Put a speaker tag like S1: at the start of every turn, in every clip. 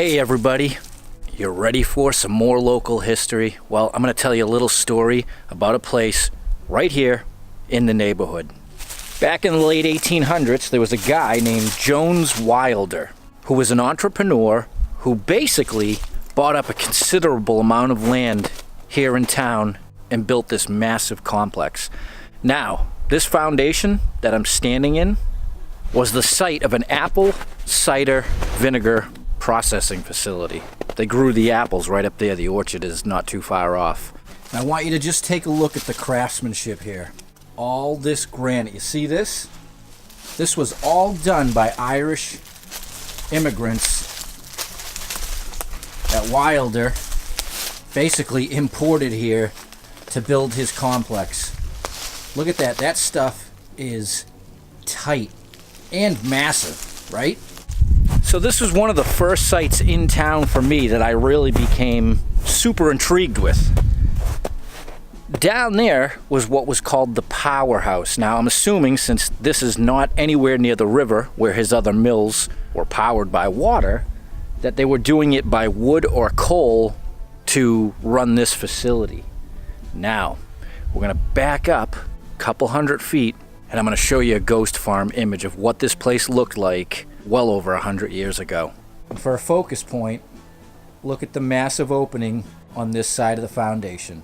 S1: Hey everybody, you ready for some more local history? Well, I'm going to tell you a little story about a place right here in the neighborhood. Back in the late 1800s, there was a guy named Jones Wilder who was an entrepreneur who basically bought up a considerable amount of land here in town and built this massive complex. Now, this foundation that I'm standing in was the site of an apple cider vinegar processing facility. They grew the apples right up there. The orchard is not too far off. I want you to just take a look at the craftsmanship here. All this granite, you see this? This was all done by Irish immigrants that Wilder basically imported here to build his complex. Look at that. That stuff is tight and massive, right? So this was one of the first sites in town for me that I really became super intrigued with. Down there was what was called the powerhouse. Now I'm assuming, since this is not anywhere near the river where his other mills were powered by water, that they were doing it by wood or coal to run this facility. Now we're going to back up a couple hundred feet and I'm going to show you a ghost farm image of what this place looked like well over 100 years ago. And for a focus point, look at the massive opening on this side of the foundation.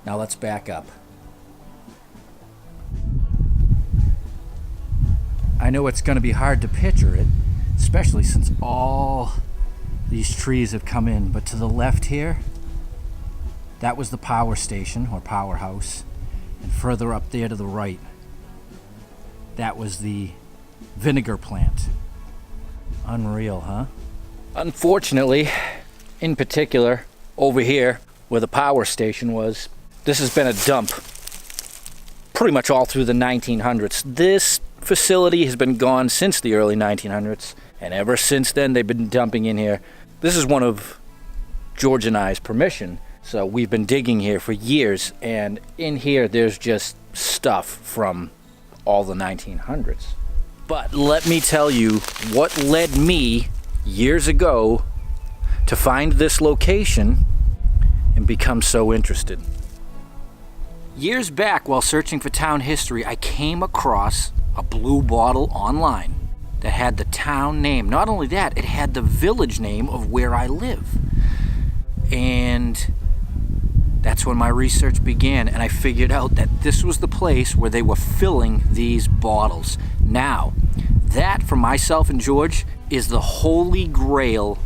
S1: Now let's back up. I know it's going to be hard to picture it, especially since all these trees have come in, but to the left here, that was the power station or powerhouse, and further up there to the right, that was the vinegar plant. Unreal, huh? Unfortunately, in particular, over here where the power station was, this has been a dump pretty much all through the 1900s. This facility has been gone since the early 1900s, and ever since then they've been dumping in here. This is one of George and I's permission, so we've been digging here for years, and in here there's just stuff from all the 1900s. But let me tell you what led me years ago to find this location and become so interested. Years back, while searching for town history, I came across a blue bottle online that had the town name. Not only that, it had the village name of where I live. And that's when my research began, and I figured out that this was the place where they were filling these bottles. Now, that for myself and George is the holy grail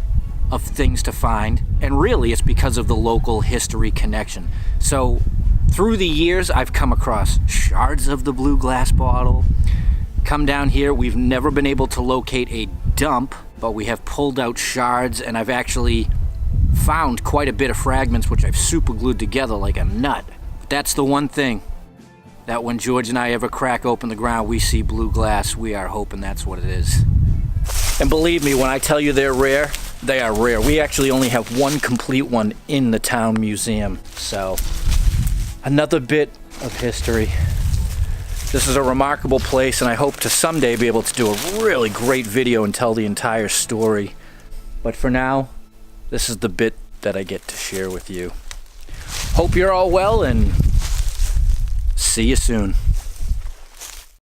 S1: of things to find, and really it's because of the local history connection. So through the years I've come across shards of the blue glass bottle. Come down here, we've never been able to locate a dump, but we have pulled out shards, and I've actually found quite a bit of fragments which I've super glued together like a nut. But that's the one thing that when George and I ever crack open the ground, we see blue glass, we are hoping that's what it is. And believe me, when I tell you they're rare, they are rare. We actually only have one complete one in the town museum. So, another bit of history. This is a remarkable place, and I hope to someday be able to do a really great video and tell the entire story. But for now, this is the bit that I get to share with you. Hope you're all well, and see you soon.